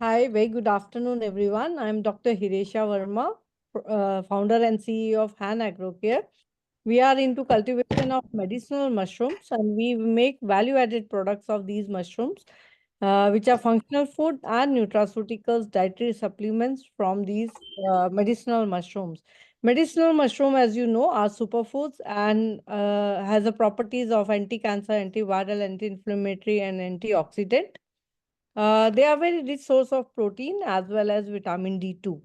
Hi, very good afternoon, everyone. I'm Dr. Hiresha Verma, founder and CEO of Han Agrocare. We are into cultivation of medicinal mushrooms and we make value-added products of these mushrooms, which are functional food and nutraceuticals, dietary supplements from these medicinal mushrooms. Medicinal mushroom, as you know, are superfoods and has the properties of anti-cancer, antiviral, anti-inflammatory, and antioxidant. They are very rich source of protein as well as vitamin D2.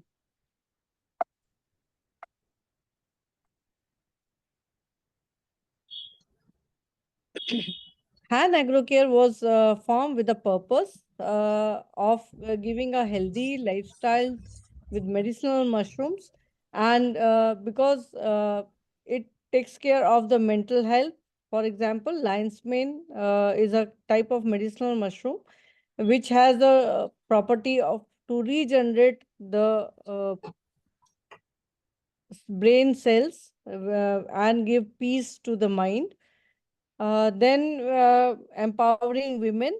Han Agrocare was formed with the purpose of giving a healthy lifestyle with medicinal mushrooms, and because it takes care of the mental health. For example, lion's mane is a type of medicinal mushroom which has the property of to regenerate the brain cells and give peace to the mind. Then empowering women,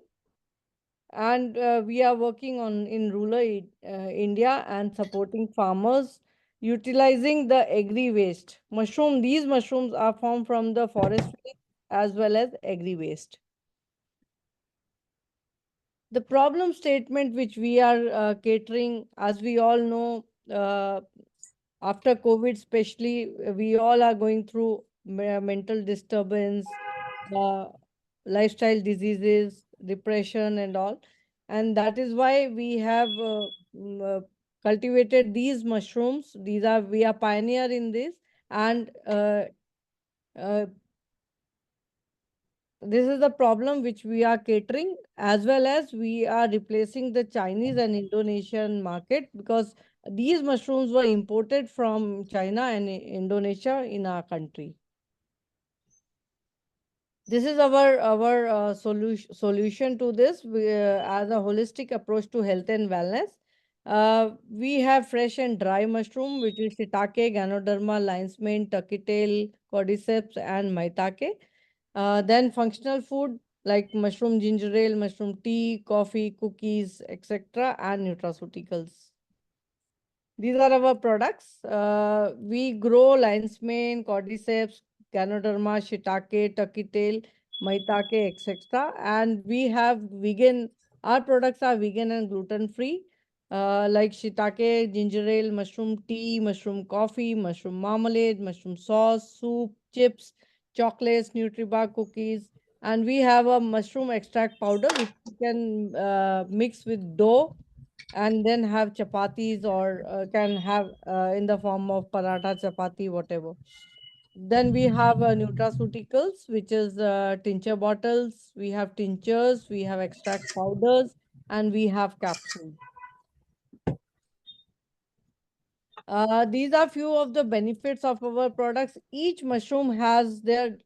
and we are working on in rural India and supporting farmers utilizing the agri waste mushroom. These mushrooms are formed from the forest waste as well as agri waste. The problem statement which we are catering, as we all know, after COVID, especially, we all are going through mental disturbance, uh, lifestyle diseases, depression, and all. And that is why we have cultivated these mushrooms. We are pioneer in this. And uh, this is the problem which we are catering, as well as we are replacing the Chinese and Indonesian market, because these mushrooms were imported from China and Indonesia in our country. This is our solution to this as a holistic approach to health and wellness. We have fresh and dry mushroom, which is shiitake, ganoderma, lion's mane, turkey tail, cordyceps, and maitake. Then functional food like mushroom ginger ale, mushroom tea, coffee, cookies, etc., and nutraceuticals. These are our products. We grow lion's mane, cordyceps, ganoderma, shiitake, turkey tail, maitake, etc. And we have vegan. Our products are vegan and gluten free, like shiitake, ginger ale, mushroom tea, mushroom coffee, mushroom marmalade, mushroom sauce, soup, chips, chocolates, Nutribar cookies, and we have a mushroom extract powder which you can mix with dough and then have chapatis, or can have in the form of paratha, chapati, whatever. Then we have nutraceuticals, which is tincture bottles. We have tinctures, we have extract powders, and we have capsules. These are few of the benefits of our products. Each mushroom has their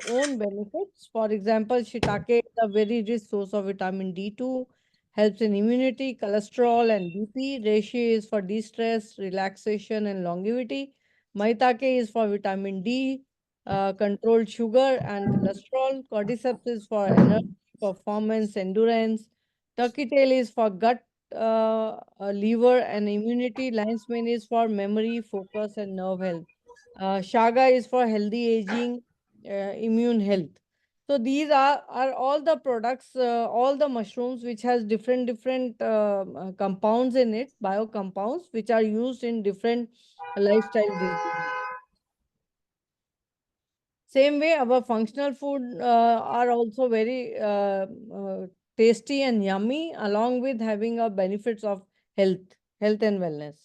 own benefits. For example, shiitake is a very rich source of vitamin D2, helps in immunity, cholesterol, and BP. Reishi is for de-stress, relaxation, and longevity. Maitake is for vitamin D, controlled sugar and cholesterol. Cordyceps is for energy, performance, endurance. Turkey tail is for gut, liver, and immunity. Lion's mane is for memory, focus, and nerve health. Shaga is for healthy aging, immune health. So these are all the products, all the mushrooms which has different compounds in it, bio compounds, which are used in different lifestyle diseases. Same way, our functional food are also very tasty and yummy, along with having a benefits of health and wellness.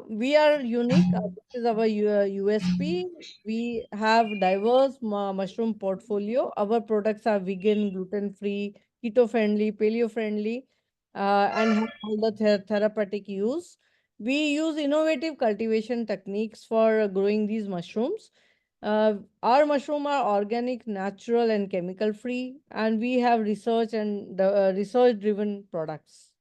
We are unique. This is our USP. We have diverse mushroom portfolio. Our products are vegan, gluten-free, keto-friendly, paleo-friendly, and have all the therapeutic use. We use innovative cultivation techniques for growing these mushrooms. Our mushroom are organic, natural, and chemical-free, and we have research-driven products.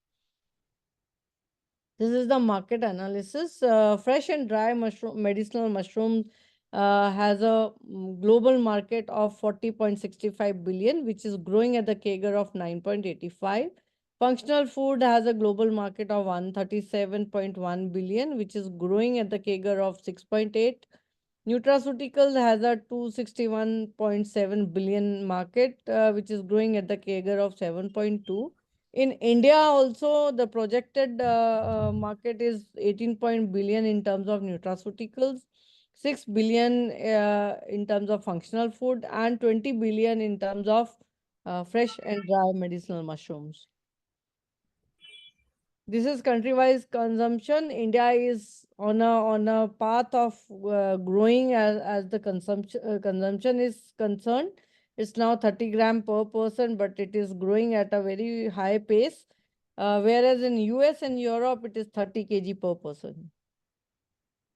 This is the market analysis. Fresh and dry mushroom, medicinal mushrooms has a global market of 40.65 billion, which is growing at the CAGR of 9.85. Functional food has a global market of 137.1 billion, which is growing at the CAGR of 6.8. Nutraceuticals has a 261.7 billion market, which is growing at the CAGR of 7.2. In India, also, the projected market is 18 billion in terms of nutraceuticals, 6 billion in terms of functional food, and 20 billion in terms of fresh and dry medicinal mushrooms. This is country-wise consumption. India is on a path of growing as the consumption is concerned. It's now 30 gram per person, but it is growing at a very high pace. Whereas in US and Europe, it is 30 kg per person.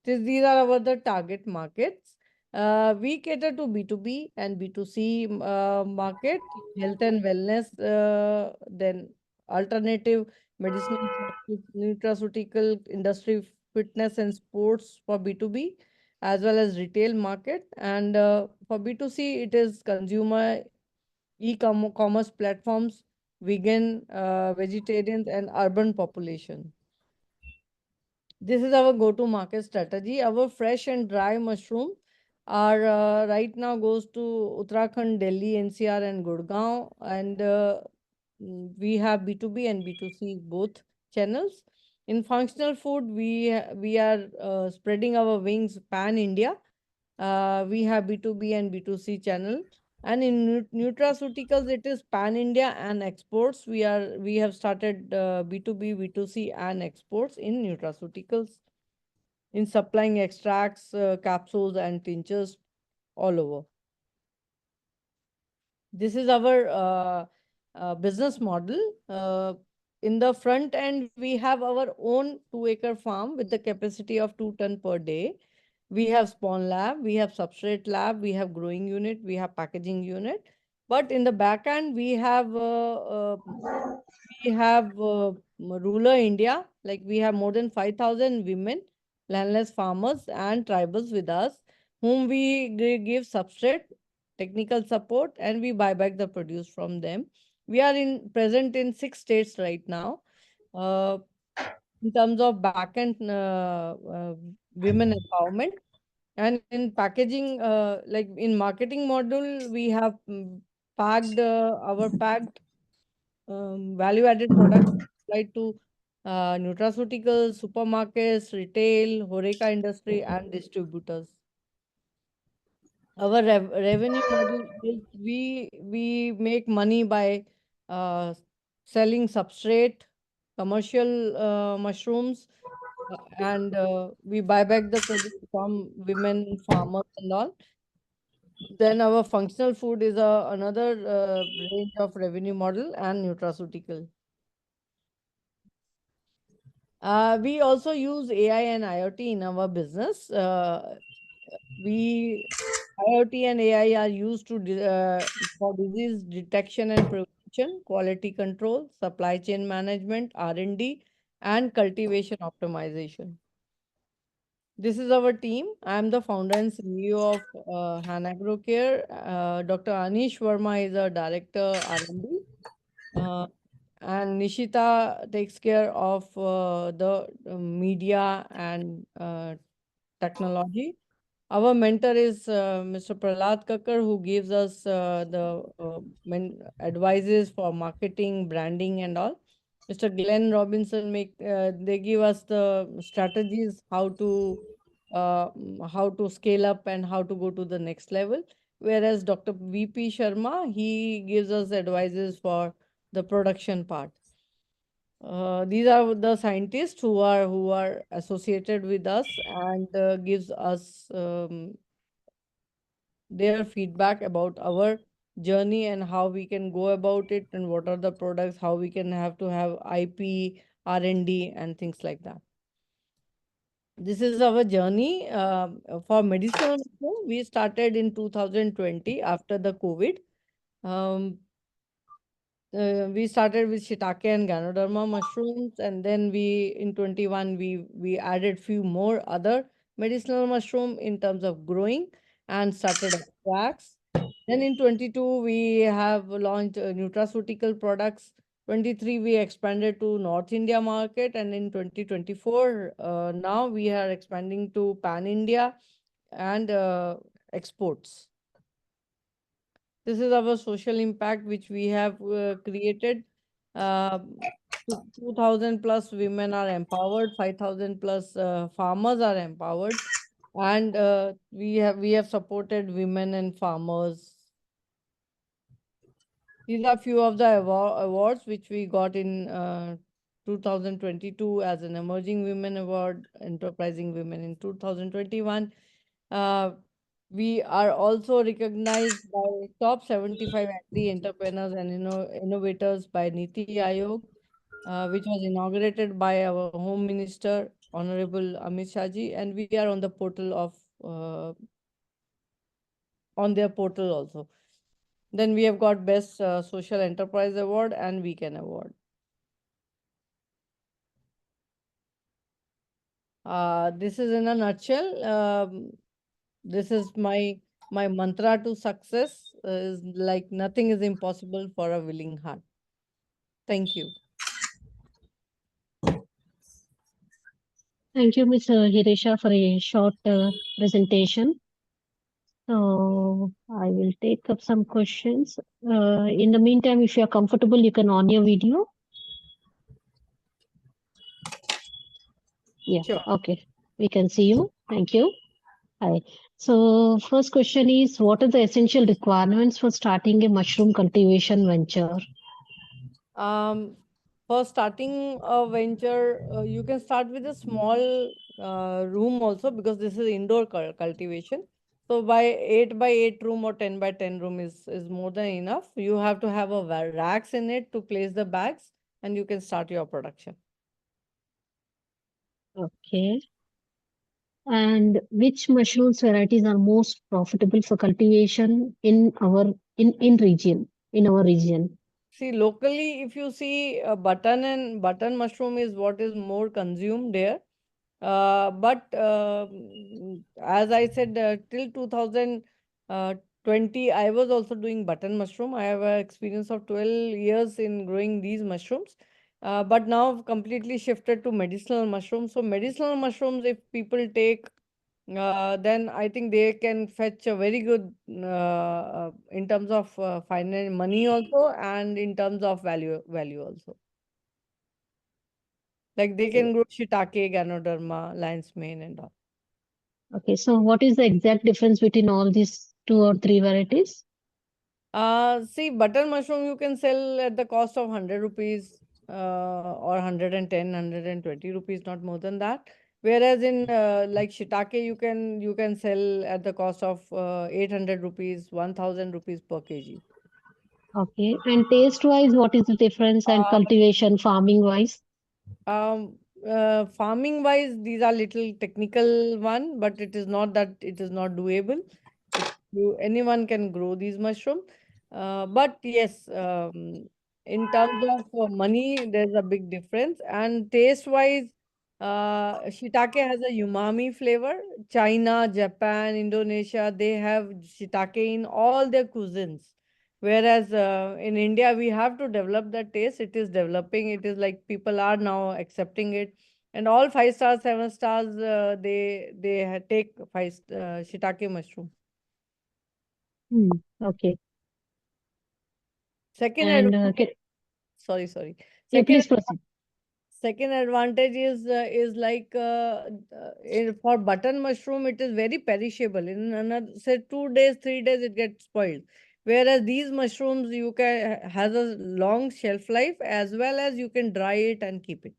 These are our the target markets. We cater to B2B and B2C market, health and wellness, then alternative medicinal practice, nutraceutical industry, fitness and sports for B2B, as well as retail market. And for B2C, it is consumer e-commerce platforms, vegan, vegetarians, and urban population. This is our go-to-market strategy. Our fresh and dry mushroom are right now goes to Uttarakhand, Delhi, NCR, and Gurgaon, and we have B2B and B2C both channels. In functional food, we are spreading our wings pan India. We have B2B and B2C channel. And in nutraceuticals, it is pan India and exports. We have started B2B, B2C and exports in nutraceuticals, in supplying extracts, capsules and tinctures all over. This is our business model. In the front end, we have our own 2-acre farm with the capacity of 2 ton per day. We have spawn lab, we have substrate lab, we have growing unit, we have packaging unit. But in the back end, we have rural India. Like we have more than 5,000 women, landless farmers, and tribals with us, whom we give substrate, technical support, and we buy back the produce from them. We are in present in 6 states right now. Uh, in terms of back end women empowerment, and in packaging, like in marketing module, we have packed our packed value-added products applied to nutraceuticals, supermarkets, retail, HoReCa industry, and distributors. Our revenue model is we make money by uh, selling substrate, commercial mushrooms, and we buy back the produce from women farmers and all. Then our functional food is another range of revenue model and nutraceutical. We also use AI and IoT in our business. We IoT and AI are used for disease detection and prevention, quality control, supply chain management, R&D, and cultivation optimization. This is our team. I am the founder and CEO of Han Agrocare. Dr. Anish Verma is our director R&D. And Nishita takes care of the media and technology. Our mentor is Mr. Prahlad Kakkar, who gives us the advices for marketing, branding, and all. Mr. Glenn Robinson they give us the strategies how to scale up and how to go to the next level. Whereas Dr. VP Sharma, he gives us advices for the production part. These are the scientists who are associated with us and gives us their feedback about our journey and how we can go about it and what are the products, how we can have to have IP, R&D, and things like that. This is our journey for medicinal mushroom. We started in 2020 after the COVID. Um, we started with shiitake and ganoderma mushrooms, and then we in 21 we added few more other medicinal mushroom in terms of growing and started extracts. Then in 22 we have launched nutraceutical products. 23 we expanded to North India market, and in 2024 now we are expanding to Pan India and exports. This is our social impact which we have created. Uh, 2,000 plus women are empowered, 5,000 plus farmers are empowered, and we have supported women and farmers. These are few of the awards which we got in 2022 as an Emerging Women Award, Enterprising Women in 2021. Uh, we are also recognized by top 75 agri-entrepreneurs and innovators by Niti Aayog, which was inaugurated by our Home Minister, Honorable Amit Shah ji, and we are on the portal of on their portal also. Then we have got Best Social Enterprise Award and Weekend Award. This is in a nutshell. This is my mantra to success is like nothing is impossible for a willing heart. Thank you. Thank you, Ms. Hiresha, for a short presentation. So I will take up some questions. In the meantime, if you are comfortable, you can on your video. Yeah, Sure. okay. We can see you. Thank you. Hi. So first question is, what are the essential requirements for starting a mushroom cultivation venture? Um, for starting a venture, you can start with a small room also, because this is indoor cultivation. So by 8 by 8 room or 10 by 10 room is more than enough. You have to have a racks in it to place the bags, and you can start your production. Okay. And which mushrooms varieties are most profitable for cultivation in our region? See, locally, if you see button mushroom is what is more consumed there. But as I said, till 2020, I was also doing button mushroom. I have an experience of 12 years in growing these mushrooms. But now I've completely shifted to medicinal mushrooms. So medicinal mushrooms, if people take, then I think they can fetch a very good in terms of money also, and in terms of value also. Like they can grow shiitake, ganoderma, lion's mane, and all. Okay, so what is the exact difference between all these two or three varieties? See, button mushroom you can sell at the cost of 100 rupees or 120 rupees, not more than that. Whereas in like shiitake, you can sell at the cost of 800 rupees, 1000 rupees per kg. Okay, and taste-wise, what is the difference, and Uh, cultivation, farming-wise? Farming wise, these are little technical one, but it is not that it is not doable. Anyone can grow these mushrooms. But yes, in terms of money, there's a big difference. And taste wise, shiitake has a umami flavor. China, Japan, Indonesia, they have shiitake in all their cuisines. Whereas in India, we have to develop that taste. It is developing. It is like people are now accepting it, and all 5 stars, 7 stars, they take shiitake mushroom. Hmm, okay, Second and advantage, sorry. yeah, Second please proceed. second advantage is like for button mushroom, it is very perishable. In another say 2 days, 3 days, it gets spoiled. Whereas these mushrooms, you can has a long shelf life, as well as you can dry it and keep it.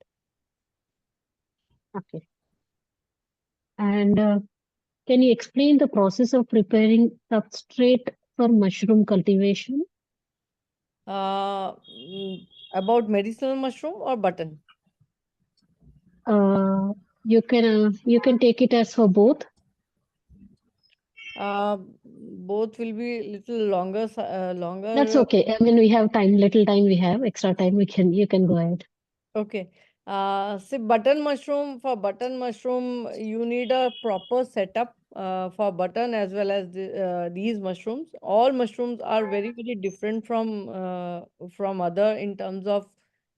Okay, and can you explain the process of preparing substrate for mushroom cultivation? Uh, mm, about medicinal mushroom or button? Uh, you can take it as for both. Both will be little longer, That's longer. okay. I mean, we have time, little time we have, extra time. You can go ahead. Okay. See, button mushroom, for button mushroom, you need a proper setup for button as well as these mushrooms. All mushrooms are very, very different from other in terms of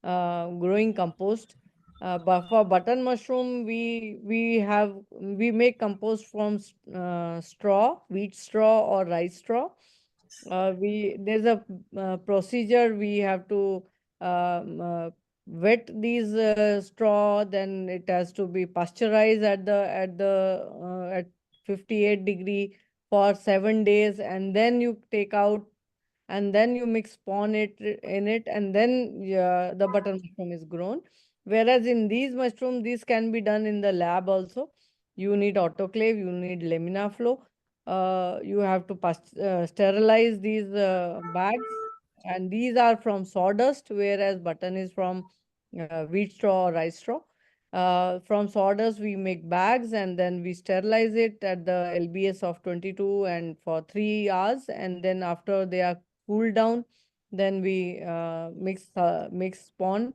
growing compost. But for button mushroom, we make compost from straw, wheat straw or rice straw. We There's a procedure. We have to wet these straw, then it has to be pasteurized at 58 degree for 7 days, and then you take out, and then you mix spawn in it, and then the button mushroom is grown. Whereas in these mushrooms, this can be done in the lab also. You need autoclave, you need lamina flow. You have to sterilize these bags, and these are from sawdust, whereas button is from wheat straw or rice straw. From sawdust, we make bags, and then we sterilize it at the LBS of 22 and for 3 hours, and then after they are cooled down, then we mix spawn,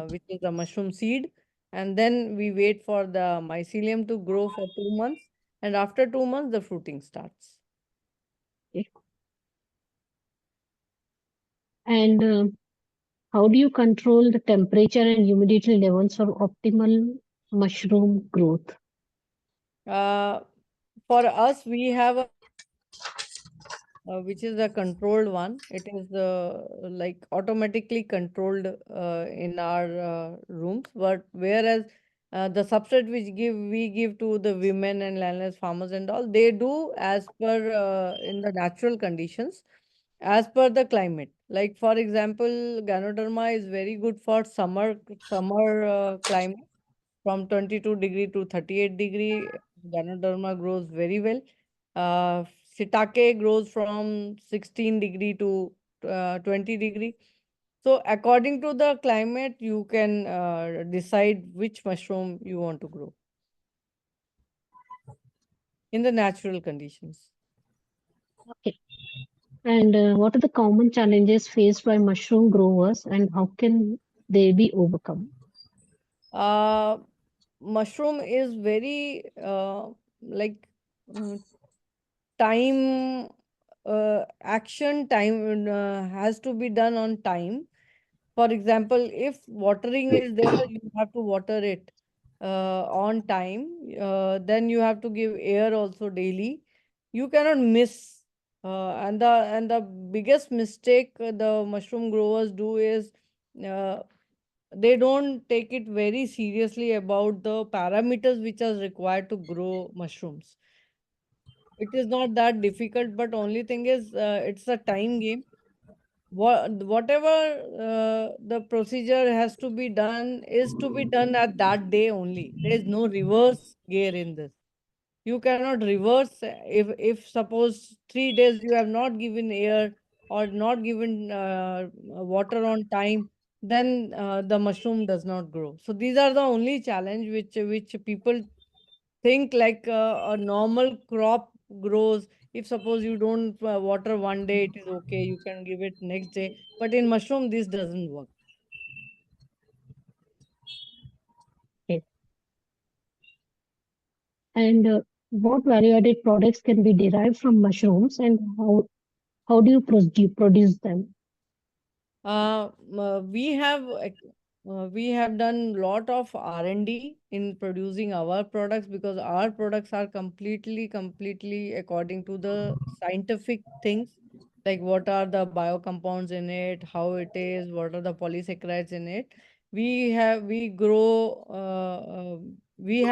which is the mushroom seed, and then we wait for the mycelium to grow for 2 months, and after 2 months the fruiting starts. Okay. And how do you control the temperature and humidity levels for optimal mushroom growth? Uh, for us, we have a which is a controlled one. It is like automatically controlled in our rooms. But whereas the substrate which we give to the women and landless farmers and all, they do as per in the natural conditions, as per the climate. Like for example, Ganoderma is very good for summer climate. From 22 degree to 38 degree, Ganoderma grows very well. Shiitake grows from 16 degree to 20 degree. So according to the climate, you can decide which mushroom you want to grow in the natural conditions. Okay. And what are the common challenges faced by mushroom growers and how can they be overcome? Uh, Mushroom is very like mm, time action time has to be done on time. For example, if watering is there, you have to water it on time. Then you have to give air also daily. You cannot miss. And the biggest mistake the mushroom growers do is uh, they don't take it very seriously about the parameters which are required to grow mushrooms. It is not that difficult, but only thing is it's a time game. Whatever the procedure has to be done is to be done at that day only. There is no reverse gear in this. You cannot reverse if suppose 3 days you have not given air or not given water on time, then the mushroom does not grow. So these are the only challenge which people think like a normal crop grows. If suppose you don't water one day, it is okay, you can give it next day, but in mushroom this doesn't work. Okay. And what value-added products can be derived from mushrooms and how do you produce them? We have done lot of R&D in producing our products, because our products are completely according to the scientific things, like what are the biocompounds in it, how it is, what are the polysaccharides in it. We have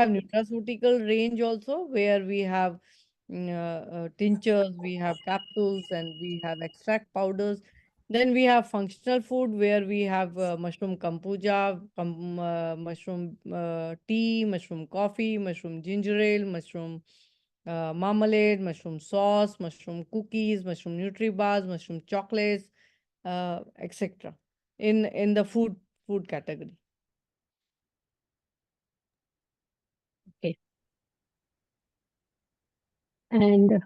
nutraceutical range also, where we have tinctures, we have capsules, and we have extract powders. Then we have functional food, where we have mushroom kombucha, mushroom tea, mushroom coffee, mushroom ginger ale, mushroom marmalade, mushroom sauce, mushroom cookies, mushroom nutri-bars, mushroom chocolates, etc. In the food category. Okay. And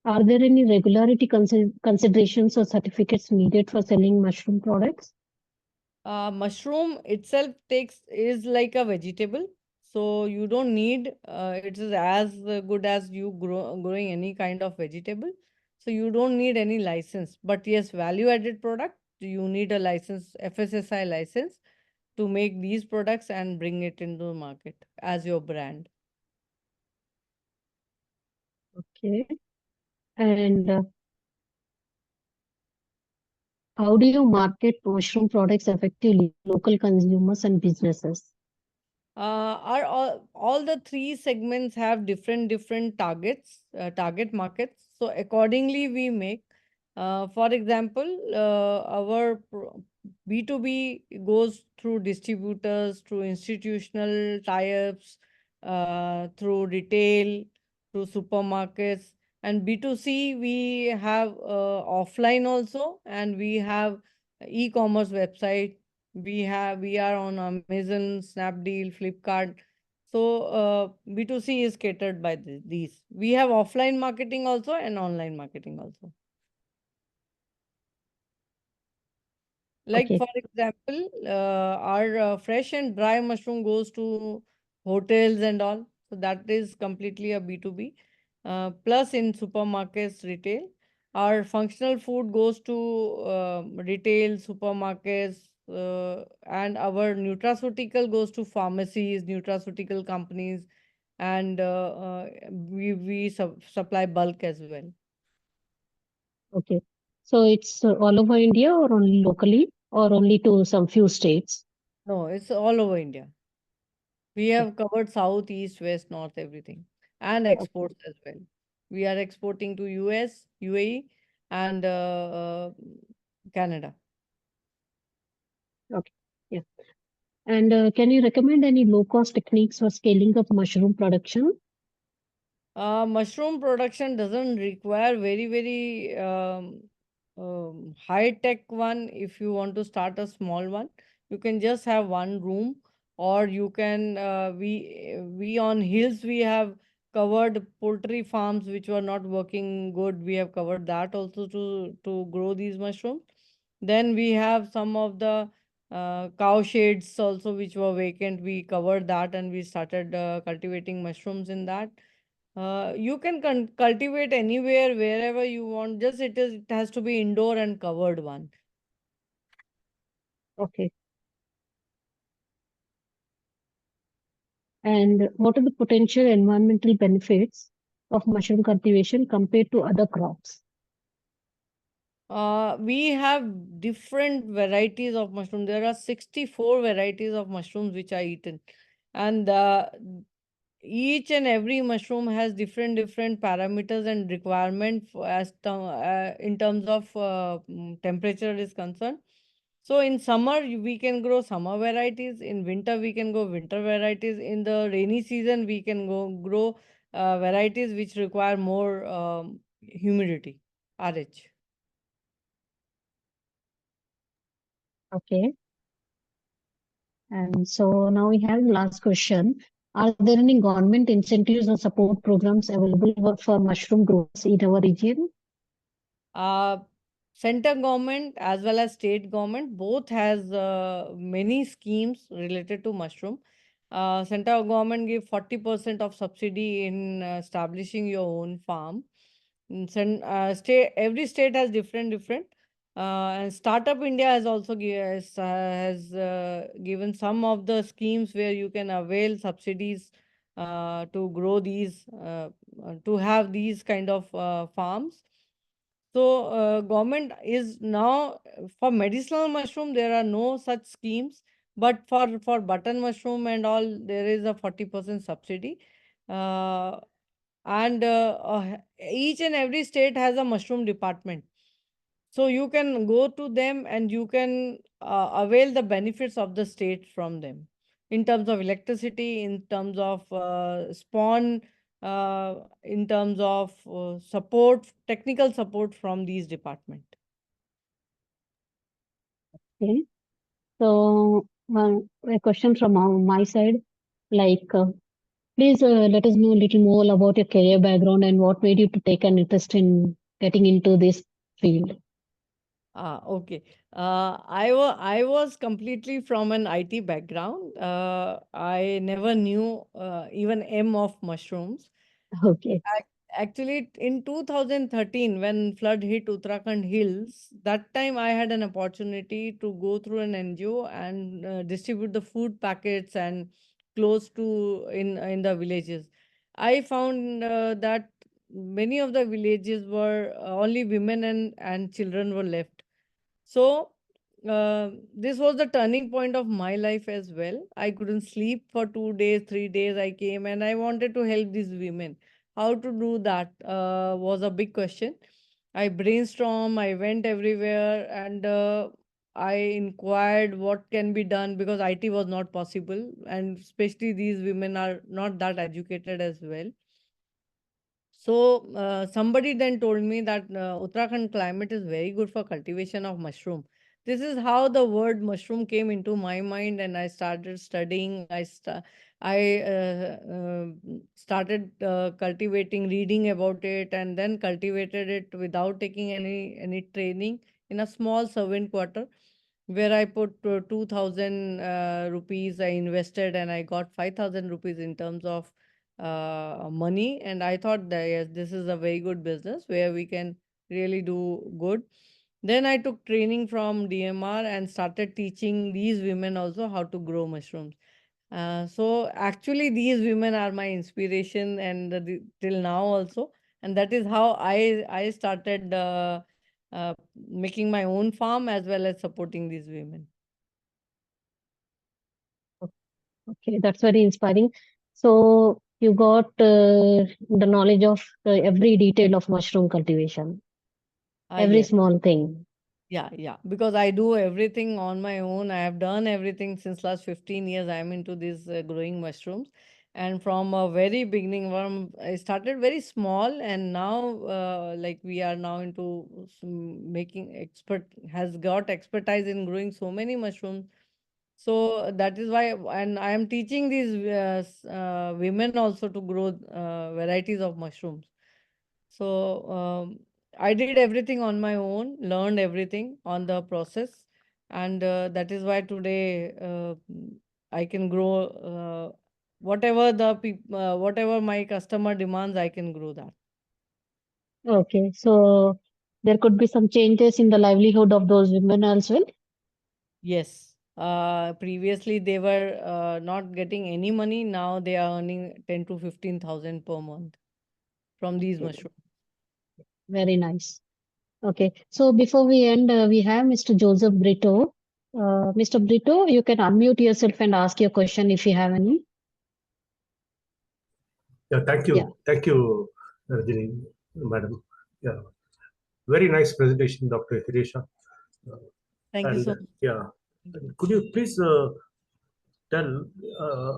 are there any regularity considerations or certificates needed for selling mushroom products? Mushroom itself takes is like a vegetable, so you don't need. It is as good as you growing any kind of vegetable, so you don't need any license. But yes, value added product, you need a license, FSSI license, to make these products and bring it into the market as your brand. Okay. And how do you market mushroom products effectively to local consumers and businesses? Are all the three segments have different targets, target markets. So accordingly, we make. For example, our B2B goes through distributors, through institutional tie-ups, through retail, through supermarkets, and B2C we have offline also, and we have e-commerce website. We are on Amazon, Snapdeal, Flipkart. So B2C is catered by these. We have offline marketing also and online marketing also. Like Okay. for example, our fresh and dry mushroom goes to hotels and all. So that is completely a B2B. Plus in supermarkets, retail. Our functional food goes to retail, supermarkets, and our nutraceutical goes to pharmacies, nutraceutical companies, and we supply bulk as well. Okay. So it's all over India or only locally or only to some few states? No, it's all over India. We Okay. have covered south, east, west, north, everything, and Okay. exports as well. We are exporting to US, UAE, and Canada. Okay. Yeah. And can you recommend any low cost techniques for scaling up mushroom production? Mushroom production doesn't require very high tech one. If you want to start a small one, you can just have one room, or you can we on hills we have covered poultry farms which were not working good. We have covered that also to grow these mushrooms. Then we have some of the cow sheds also which were vacant. We covered that and we started cultivating mushrooms in that. You can cultivate anywhere, wherever you want. Just it has to be indoor and covered one. Okay. And what are the potential environmental benefits of mushroom cultivation compared to other crops? We have different varieties of mushroom. There are 64 varieties of mushrooms which are eaten, and each and every mushroom has different parameters and requirement for in terms of temperature is concerned. So in summer we can grow summer varieties, in winter we can go winter varieties, in the rainy season we can go grow varieties which require more humidity, RH. Okay. And so now we have last question. Are there any government incentives or support programs available for mushroom growers in our region? Uh, Center government as well as state government both has many schemes related to mushroom. Center government give 40% of subsidy in establishing your own farm. State, every state has different. And Startup India has also has given some of the schemes where you can avail subsidies to grow these, to have these kind of farms. So, government is now for medicinal mushroom, there are no such schemes, but for button mushroom and all, there is a 40% subsidy. Uh, and each and every state has a mushroom department. So you can go to them and you can avail the benefits of the state from them in terms of electricity, in terms of spawn, in terms of support, technical support from these department. Okay. So a question from my side, like, please let us know a little more about your career background and what made you to take an interest in getting into this field. Okay. I was completely from an IT background. I never knew even M of mushrooms. Okay. Actually, in 2013, when flood hit Uttarakhand hills, that time I had an opportunity to go through an NGO and distribute the food packets and close to in the villages. I found that many of the villages were only women and children were left. So, this was the turning point of my life as well. I couldn't sleep for 2 days, 3 days. I came and I wanted to help these women. How to do that was a big question. I brainstormed, I went everywhere, and I inquired what can be done because IT was not possible. And especially these women are not that educated as well. So somebody then told me that Uttarakhand climate is very good for cultivation of mushroom. This is how the word mushroom came into my mind, and I started studying. I started cultivating, reading about it, and then cultivated it without taking any training in a small servant quarter, where I put 2,000 rupees. I invested, and I got 5,000 rupees in terms of money, and I thought that yes, this is a very good business where we can really do good. Then I took training from DMR and started teaching these women also how to grow mushrooms. So actually these women are my inspiration, and till now also, and that is how I started making my own farm as well as supporting these women. Okay, that's very inspiring. So you got the knowledge of every detail of mushroom cultivation, every Yes. small thing. Yeah, yeah. Because I do everything on my own. I have done everything since last 15 years. I am into these growing mushrooms. And from a very beginning, I started very small, and now, like we are now into making has got expertise in growing so many mushrooms. So that is why, and I am teaching these women also to grow varieties of mushrooms. So I did everything on my own, learned everything on the process, and that is why today I can grow whatever my customer demands. I can grow that. Okay, so there could be some changes in the livelihood of those women as well. Yes. Previously they were not getting any money. Now they are earning 10 to 15,000 per month from these Okay, mushrooms. very nice. Okay, so before we end, we have Mr. Joseph Brito. Mr. Brito, you can unmute yourself and ask your question if you have any. Yeah, Yeah. thank you, Rajini, madam. Yeah, very nice presentation, Dr. Hiresha. Uh, Thank you and so much. yeah, could you please tell, uh,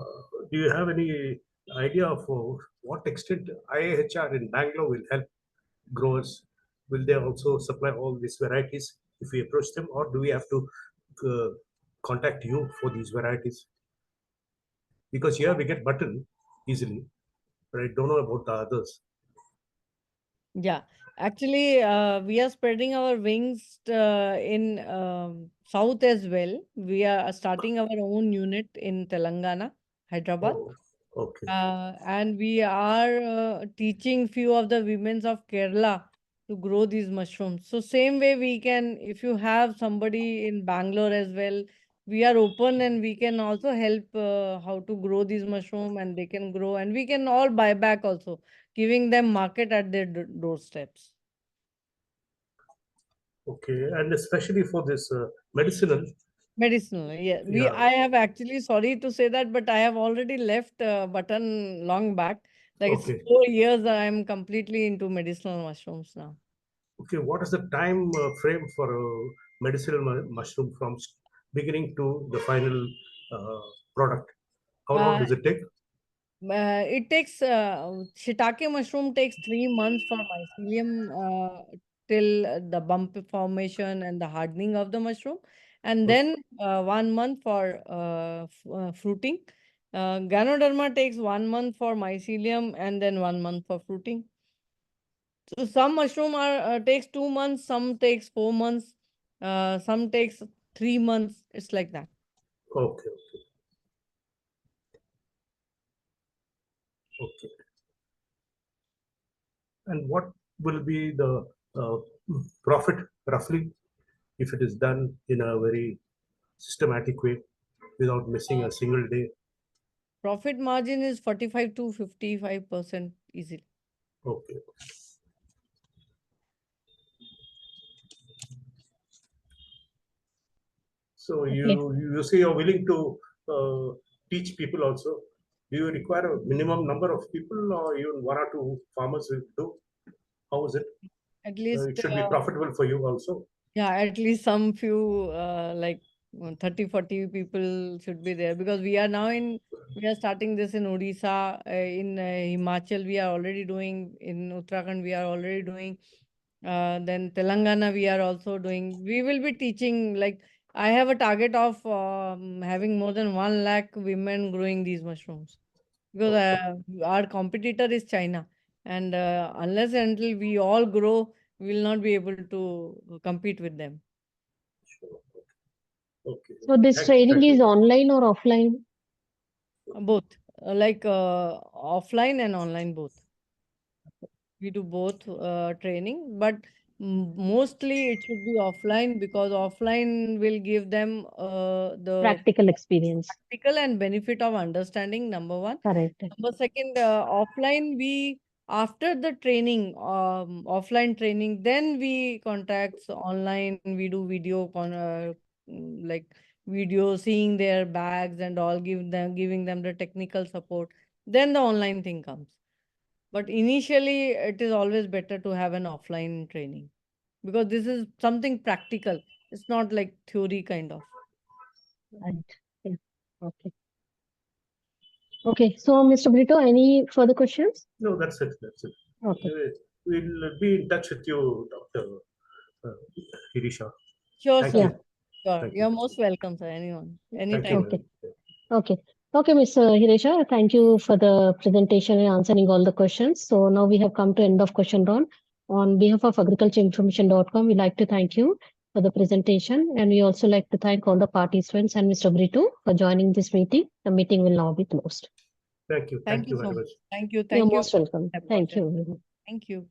do you have any idea of what extent IIHR in Bangalore will help growers? Will they also supply all these varieties if we approach them, or do we have to uh, contact you for these varieties? Because here we get button easily, but I don't know about the others. Yeah, actually, we are spreading our wings in south as well. We are starting our own unit in Telangana, Hyderabad. Oh, okay. And we are teaching few of the women of Kerala to grow these mushrooms. So same way we can, if you have somebody in Bangalore as well, we are open and we can also help how to grow these mushroom, and they can grow, and we can all buy back also, giving them market at their doorsteps. Okay, and especially for this medicinal, Medicinal, yeah. yeah. I have actually, sorry to say that, but I have already left Button long back. Like it's Okay, 4 years, I am completely into medicinal mushrooms now. okay. What is the time frame for medicinal mushroom from beginning to the final uh, product? How long Uh, does it take? it takes shiitake mushroom takes 3 months for mycelium till the bump formation and the hardening of the mushroom, and Okay, then 1 month for fruiting. Ganoderma takes 1 month for mycelium and then 1 month for fruiting. So some mushroom are takes 2 months, some takes 4 months. Some takes 3 months. It's like that. Okay. Okay. And what will be the uh, profit roughly if it is done in a very systematic way without missing a single day? Profit margin is 45 to 55% easily. Okay. So Okay. you say you're willing to teach people also. Do you require a minimum number of people or even one or two farmers will do? How is it? At It least, should be profitable for you also. yeah, at least some few, like 30, 40 people should be there, because we are starting this in Odisha, in Himachal, we are already doing, in Uttarakhand, we are already doing, then Telangana, we are also doing. We will be teaching, like, I have a target of having more than 1 lakh women growing these mushrooms, because our competitor is China, and unless and until we all grow, we will not be able to compete with them. Sure. Okay. So this Thank you. training Thank is you. online or offline? Both, like offline and online, both. We do both training, but mostly it should be offline, because offline will give them the Practical experience. practical and benefit of understanding, number one. Correct. Number second, offline, we, after the training, offline training, then we contacts online, we do like video, seeing their bags and all, giving them the technical support. Then the online thing comes. But initially, it is always better to have an offline training, because this is something practical. It's not like theory kind of. Right. Yeah. Okay. Okay. So, Mr. Brito, any further questions? No, that's it. That's it. Okay. We'll be in touch with you, Dr. uh, Hirisha. Sure, Thank Yeah. sir. you. Sure. Thank you. You're most welcome, sir. Anyone. Thank you Anytime. Okay. very much. Okay. Okay, Mr. Hiresha, thank you for the presentation and answering all the questions. So now we have come to end of question round. On behalf of agricultureinformation.com, we like to thank you for the presentation, and we also like to thank all the participants and Mr. Brito for joining this meeting. The meeting will now be closed. Thank you. Thank Thank you you so very much. much. Thank you. You're Thank you most for welcome. the Thank opportunity. you. Thank you.